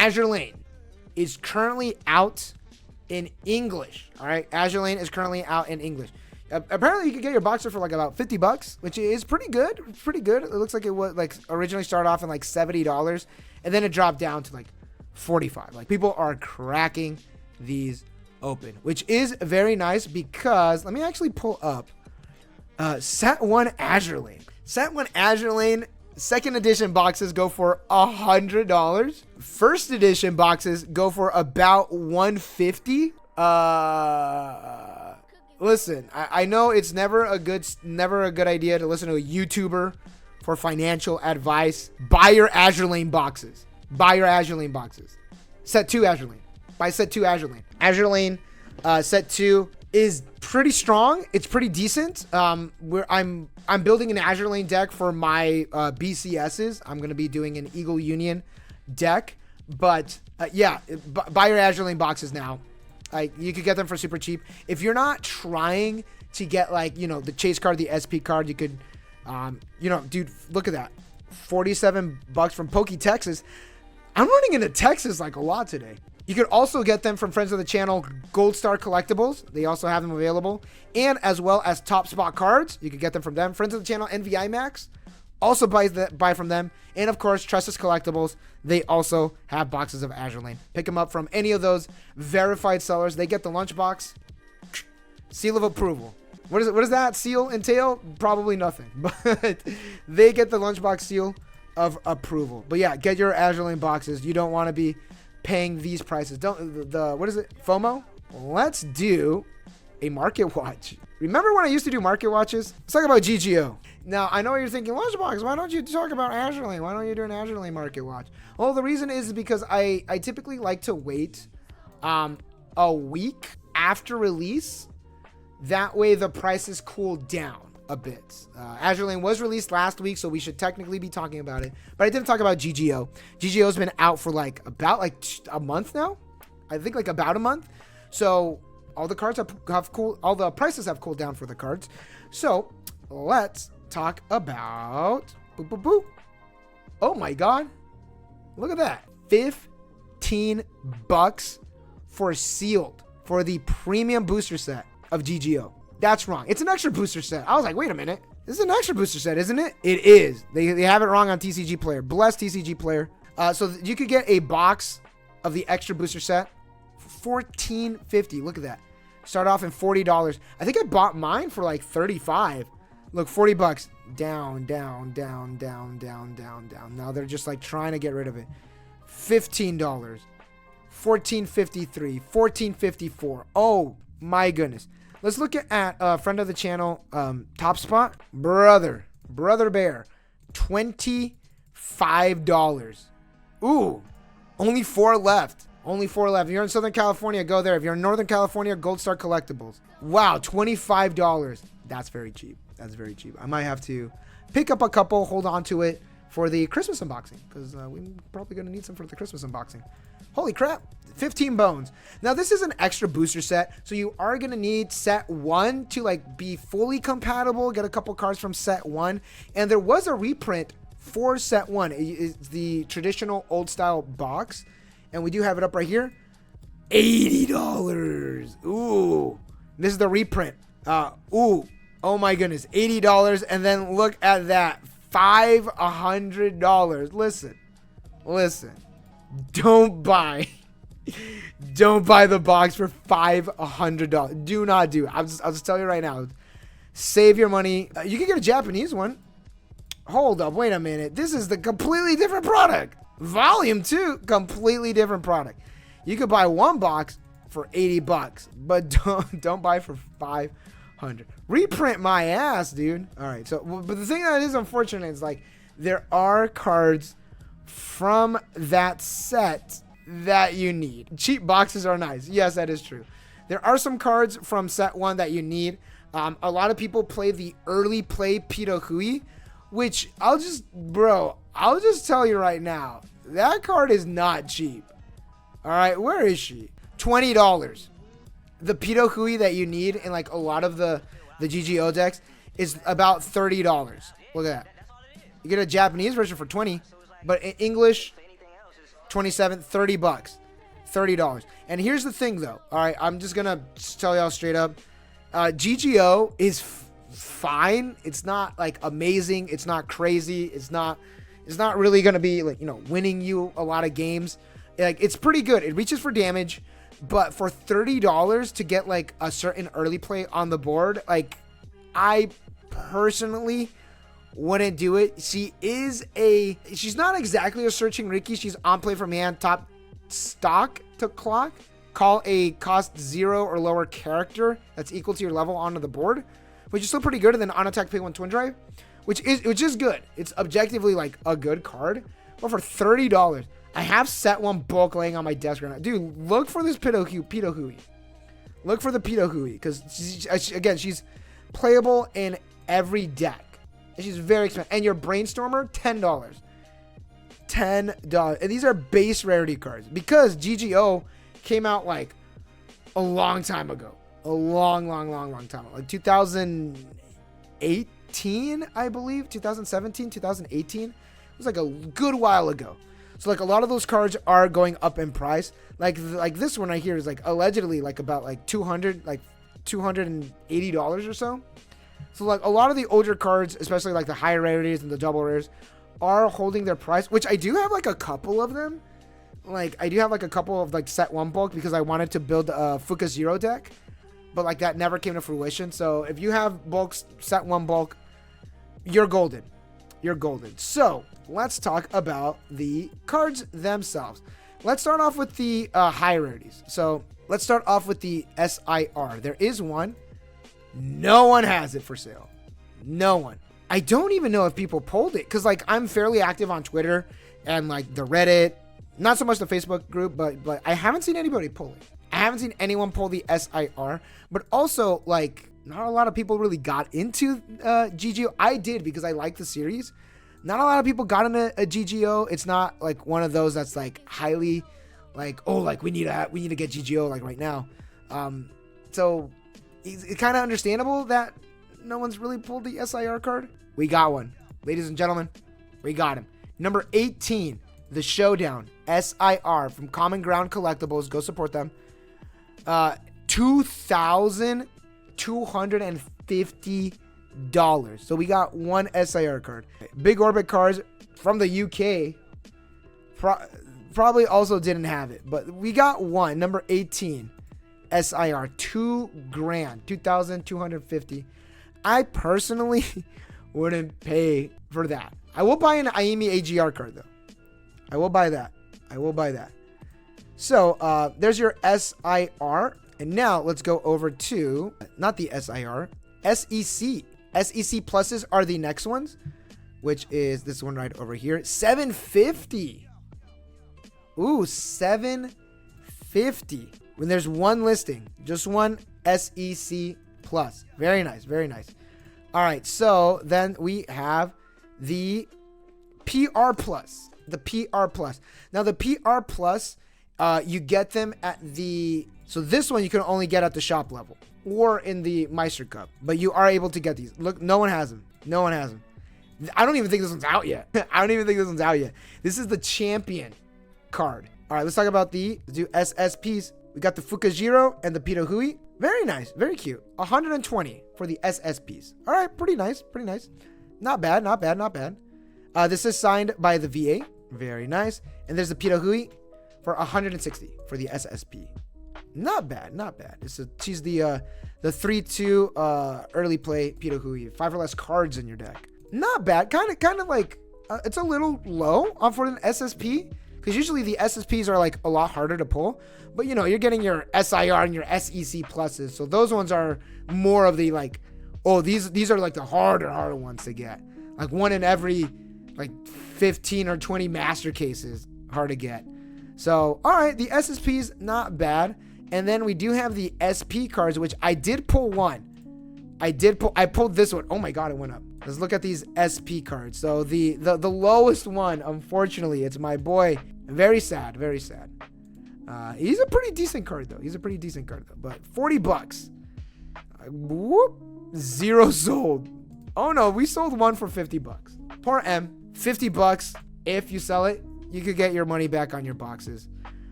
Azur Lane is currently out in English. All right, Azur Lane is currently out in English. Apparently, you can get your boxer for like about $50, which is pretty good. It's pretty good. It looks like it was like originally started off in like $70, and then it dropped down to like $45. Like people are cracking these open, which is very nice because let me actually pull up Set 1 Azur Lane. Set 1 Azur Lane second edition boxes go for $100. First edition boxes go for about $150. Listen, I know it's never a good idea to listen to a YouTuber for financial advice. Buy your Azur Lane boxes. Buy your Azur Lane boxes. Set 2 Azur Lane. Buy Set 2 Azur Lane. Azur Lane Set 2 is pretty strong. It's pretty decent. I'm building an Azur Lane deck for my BCSs. I'm gonna be doing an Eagle Union deck, but yeah, buy your Azur Lane boxes now. Like you could get them for super cheap. If you're not trying to get like the chase card, the SP card, you could, dude, look at that, $47 from Pokey Texas. I'm running into Texas like a lot today. You could also get them from friends of the channel, Gold Star Collectibles. They also have them available. And as well as Top Spot Cards. You could get them from them. Friends of the channel, NVI Max. Also buy from them. And of course, Trustus Collectibles. They also have boxes of Azur Lane. Pick them up from any of those verified sellers. They get the lunchbox. Seal of approval. What does that seal entail? Probably nothing. But they get the lunchbox seal of approval. But yeah, get your Azur Lane boxes. You don't want to be paying these prices. What is it? FOMO? Let's do a market watch. Remember when I used to do market watches? Let's talk about GGO. Now, I know you're thinking, Lunchbox, why don't you talk about Azur Lane? Why don't you do an Azur Lane market watch? Well, the reason is because I typically like to wait a week after release. That way the prices cool down a bit. Azur Lane was released last week, so we should technically be talking about it. But I didn't talk about GGO. GGO's been out for about a month now. I think about a month. So all the cards have cooled. All the prices have cooled down for the cards. So let's talk about. Boop, boop, boop. Oh my God! Look at that. $15 for sealed for the premium booster set of GGO. That's wrong. It's an extra booster set. I was like, wait a minute. This is an extra booster set, isn't it? It is. They have it wrong on TCG Player. Bless TCG Player. So you could get a box of the extra booster set for $14.50. Look at that. Start off in $40. I think I bought mine for like $35. Look, $40. Down, down, down, down, down, down, down. Now they're just like trying to get rid of it. $15. $14.53. $14.54. Oh my goodness. Let's look at a friend of the channel, Top Spot. Brother Bear, $25. Ooh, only 4 left. Only 4 left. If you're in Southern California, go there. If you're in Northern California, Gold Star Collectibles. Wow, $25. That's very cheap. That's very cheap. I might have to pick up a couple, hold on to it for the Christmas unboxing, because we're probably going to need some for the Christmas unboxing. Holy crap. 15 bones. Now this is an extra booster set, so you are going to need set 1 to be fully compatible, get a couple cards from set 1. And there was a reprint for set 1. It's the traditional old style box, and we do have it up right here. $80. Ooh. This is the reprint. Ooh. Oh my goodness. $80. And then look at that. $500. Listen. Don't buy the box for $500. Do not do it. I'll just tell you right now. Save your money. You can get a Japanese one. Hold up. Wait a minute. This is the completely different product. Volume 2, completely different product. You could buy one box for $80, but don't buy for $500. Reprint my ass, dude. All right. So, but the thing that is unfortunate is there are cards from that set that you need. Cheap boxes are nice. Yes, that is true. There are some cards from set 1 that you need. A lot of people play the early play Pito Hui, which I'll just tell you right now, that card is not cheap. All right, where is she? $20. The Pito Hui that you need in a lot of the GGO decks is about $30. Look at that. You get a Japanese version for $20, but in English, 27, 30 bucks. $30. And here's the thing though. All right, I'm just gonna tell y'all straight up. GGO is fine. It's not like amazing. It's not crazy. It's not really gonna be like, you know, winning you a lot of games. Like, it's pretty good. It reaches for damage, but for $30 to get like a certain early play on the board, like, I personally wouldn't do it. She's not exactly a searching Riki. She's on play from hand, top stock to clock. Call a cost 0 or lower character that's equal to your level onto the board, which is still pretty good. And then on attack, pay 1 twin drive, which is good. It's objectively like a good card. But for $30, I have set 1 bulk laying on my desk right now. Dude, look for this Pito Hui. Look for the Pito Hui, because she's playable in every deck. And she's very expensive. And your Brainstormer, $10. $10. And these are base rarity cards, because GGO came out like a long time ago. A long time ago. Like 2018, I believe. 2017, 2018. It was like a good while ago. So like a lot of those cards are going up in price. Like this one right here is like allegedly like about like $280 or so. So like a lot of the older cards, especially like the higher rarities and the double rares, are holding their price, which I do have like a couple of them. Like I do have like a couple of like set 1 bulk, because I wanted to build a Fuka Zero deck, but like that never came to fruition. So if you have bulks, set 1 bulk, you're golden. You're golden. So let's talk about the cards themselves. Let's start off with the high rarities. So let's start off with the SIR. There is one. No one has it for sale. No one. I don't even know if people pulled it, because like I'm fairly active on Twitter and like the Reddit, not so much the Facebook group, but I haven't seen anybody pull it. I haven't seen anyone pull the SIR, but also like not a lot of people really got into GGO. I did, because I like the series. Not a lot of people got into a GGO. It's not like one of those that's like highly like, oh, like we need to get GGO like right now. So it's kind of understandable that no one's really pulled the SIR card. We got one, ladies and gentlemen. We got him. Number 18, the Showdown SIR from Common Ground Collectibles. Go support them. $2,250. So we got one SIR card. Big Orbit cards from the UK probably also didn't have it, but we got one. Number 18, SIR, $2,000, 2,250. I personally wouldn't pay for that. I will buy an Aimi AGR card though. I will buy that. So there's your SIR. And now let's go over to, not the SIR, SEC. SEC pluses are the next ones, which is this one right over here. $750. Ooh, $750. When there's one listing, just one SEC plus. Very nice, very nice. All right, so then we have the PR plus. The PR plus. Now the PR plus, you get them at the... So this one you can only get at the shop level or in the Meister Cup, but you are able to get these. Look, no one has them. No one has them. I don't even think this one's out yet. This is the champion card. All right, let's talk about let's do SSPs. We got the Fukajiro and the Pito Hui. Very nice, very cute. 120 for the SSPs. All right, pretty nice. Not bad. This is signed by the VA. Very nice. And there's the Pito Hui for 160 for the SSP. Not bad. She's the 3-2 early play Pito Hui. 5 or less cards in your deck. Not bad. Kind of like it's a little low for an SSP, because usually the SSPs are like a lot harder to pull. But you know, you're getting your SIR and your SEC pluses, so those ones are more of the like, oh, these are like the harder ones to get. Like one in every like 15 or 20 master cases, hard to get. So all right, the SSPs not bad. And then we do have the SP cards, which I did pull one. I pulled this one. Oh my god, it went up. Let's look at these SP cards. So the lowest one, unfortunately, it's my boy. Very sad. He's a pretty decent card though. But $40. Whoop. 0 sold. Oh no, we sold one for $50. Poor M. $50. If you sell it, you could get your money back on your boxes.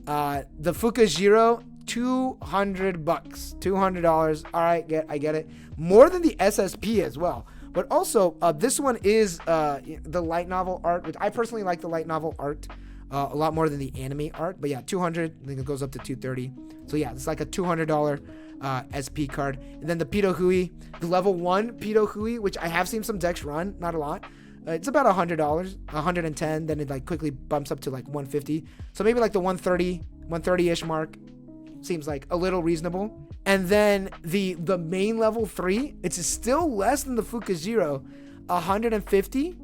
The Fukajiro, $200, $200. All right, I get it. More than the SSP as well. But also, this one is the light novel art, which I personally like the light novel art a lot more than the anime art. But yeah, 200. I think it goes up to 230. So yeah, it's like a $200 SP card. And then the Pito Hui, the level 1 Pito Hui, which I have seen some decks run, not a lot. It's about $100, $110. Then it like quickly bumps up to like $150. So maybe like the 130-ish mark seems like a little reasonable. And then the main level 3, it's still less than the Fukajiro, $150.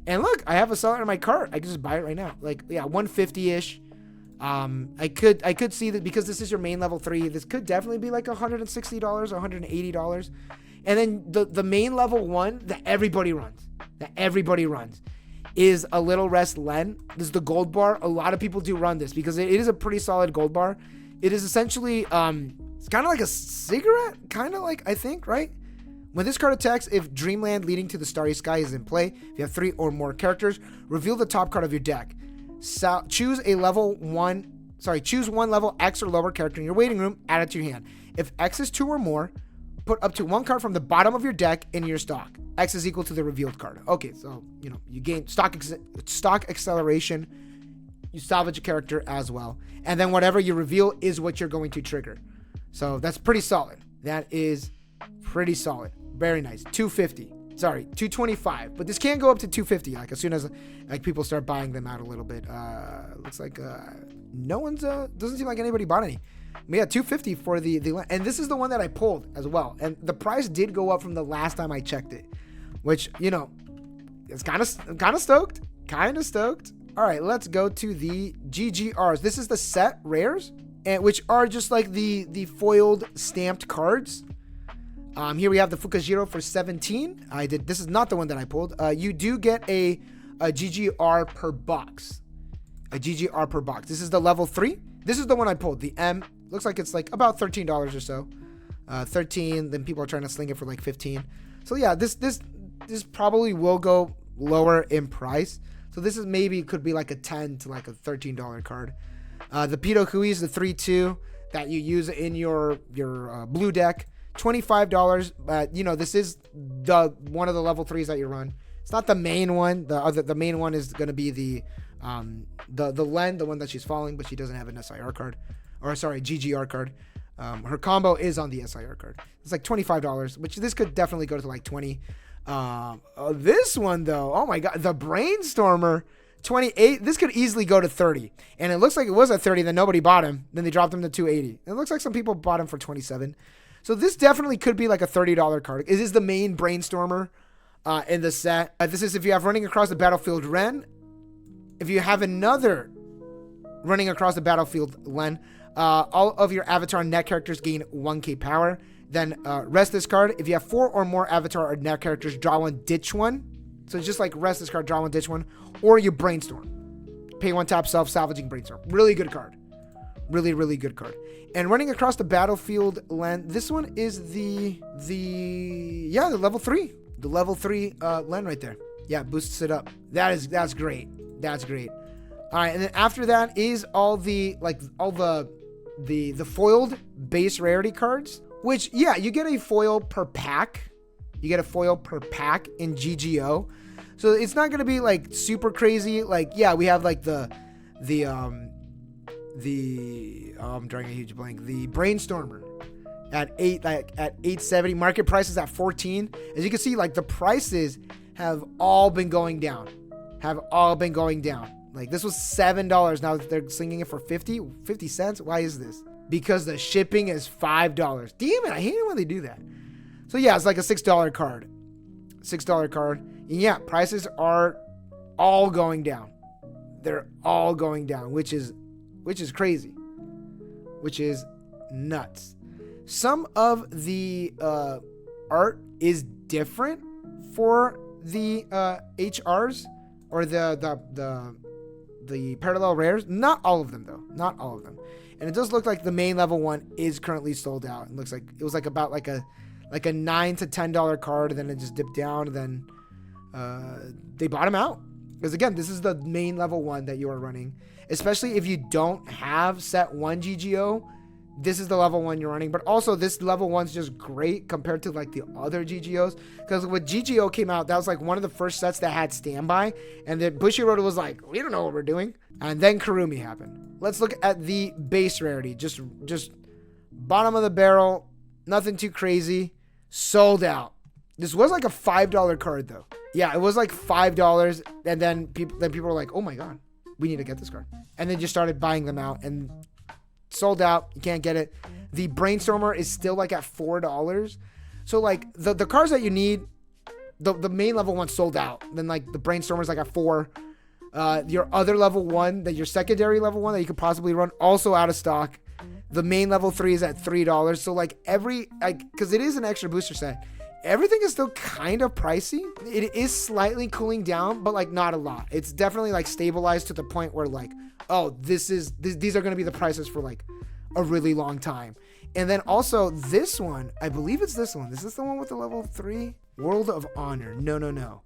And look, I have a seller in my cart. I can just buy it right now. Like, yeah, $150-ish. I could see that because this is your main level 3. This could definitely be like $160, $180. And then the main level 1 that everybody runs, is a Little Rest Len. This is the gold bar. A lot of people do run this because it is a pretty solid gold bar. It is essentially, it's kind of like a cigarette, kind of like, I think, right? When this card attacks, if Dreamland leading to the Starry Sky is in play, if you have 3 or more characters, reveal the top card of your deck. Choose one level X or lower character in your waiting room, add it to your hand. If X is 2 or more, put up to 1 card from the bottom of your deck in your stock. X is equal to the revealed card. Okay, so, you gain stock acceleration. You salvage a character as well. And then whatever you reveal is what you're going to trigger. So that's pretty solid. That is pretty solid. Very nice. 250. Sorry, 225. But this can go up to 250. Like as soon as like people start buying them out a little bit. Looks like no one's doesn't seem like anybody bought any. But yeah, 250 for the and this is the one that I pulled as well. And the price did go up from the last time I checked it, which it's kind of stoked. All right, let's go to the GGRs. This is the set rares, and which are just like the foiled stamped cards. Here we have the Fukajiro for 17. This is not the one that I pulled. You do get a GGR per box. A GGR per box. This is the level 3. This is the one I pulled. The M looks like it's like about $13 or so. 13. Then people are trying to sling it for like 15. So yeah, this probably will go lower in price. So this is maybe could be like a $10 to like a $13 card. The Pito Hui is the 3/2 that you use in your blue deck. $25. This is the one of the level 3s that you run. It's not the main one. The main one is going to be the Len, the one that she's following, but she doesn't have an SIR card, or sorry, GGR card. Her combo is on the SIR card. It's like $25, which this could definitely go to like 20. This one though, oh my god, the Brainstormer, 28. This could easily go to 30, and it looks like it was at 30. Then nobody bought him. Then they dropped him to 280. It looks like some people bought him for 27. So this definitely could be like a $30 card. It is the main Brainstormer in the set. This is if you have Running Across the Battlefield Ren. If you have another Running Across the Battlefield Len, all of your Avatar net characters gain 1k power. Then rest this card. If you have 4 or more Avatar or net characters, draw 1, ditch 1. So just like rest this card, draw 1, ditch 1. Or you Brainstorm. Pay 1 tap, self-salvaging Brainstorm. Really good card. Really, really good card. And Running Across the Battlefield Len, this one is the level 3. The level 3 Len right there. Yeah, boosts it up. That's great. That's great. All right, and then after that is all the foiled base rarity cards, which you get a foil per pack. You get a foil per pack in GGO. So it's not going to be like super crazy. Like, yeah, we have like I'm drawing a huge blank. The Brainstormer at 870. Market price is at 14. As you can see, like the prices have all been going down. Like this was $7. Now they're slinging it for 50 cents. Why is this? Because the shipping is $5. Damn it, I hate it when they do that. So yeah, it's like a $6 card. And yeah, prices are all going down. They're all going down, which is crazy. Which is nuts. Some of the art is different for the HRs or the parallel rares. Not all of them though. Not all of them. And it does look like the main level 1 is currently sold out. It looks like it was like about like a $9 to $10 card, and then it just dipped down. And then they bought them out. Because again, this is the main level 1 that you are running. Especially if you don't have set 1 GGO, this is the level 1 you're running. But also, this level 1's just great compared to like the other GGOs. Because when GGO came out, that was like one of the first sets that had standby. And then Bushiroad was like, we don't know what we're doing. And then Kurumi happened. Let's look at the base rarity. Just bottom of the barrel. Nothing too crazy. Sold out. This was like a $5 card though. Yeah, it was like $5. And then people were like, oh my God, we need to get this card. And then just started buying them out and sold out. You can't get it. The Brainstormer is still like at $4. So like the cards that you need, the main level 1 sold out. Then like the Brainstormer is like at $4. Your other level 1, that your secondary level 1 that you could possibly run, also out of stock. The main level 3 is at $3. So like because it is an extra booster set, everything is still kind of pricey. It is slightly cooling down, but like not a lot. It's definitely like stabilized to the point where like, oh, these are going to be the prices for like a really long time. And then also this one, I believe it's this one. Is this the one with the level 3? World of Honor. No.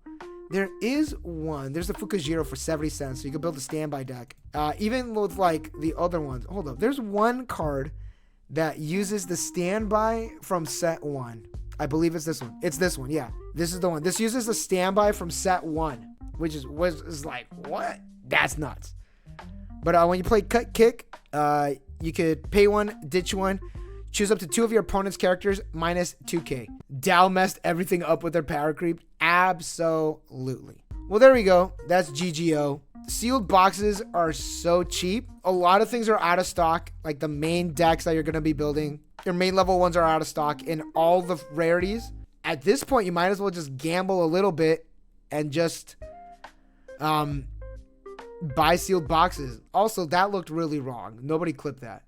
There is one. There's a Fukujiro for 70 cents. So you can build a standby deck. Even with like the other ones. Hold up. There's one card that uses the standby from set 1. I believe it's this one. It's this one. Yeah. This is the one. This uses the standby from set 1. Which is like, what? That's nuts. But when you play Cut Kick, you could pay 1, ditch 1. Choose up to 2 of your opponent's characters minus 2k. Dow messed everything up with their power creep. Absolutely. Well, there we go. That's GGO. Sealed boxes are so cheap. A lot of things are out of stock. Like the main decks that you're going to be building. Your main level 1s are out of stock in all the rarities. At this point, you might as well just gamble a little bit and just buy sealed boxes. Also, that looked really wrong. Nobody clipped that.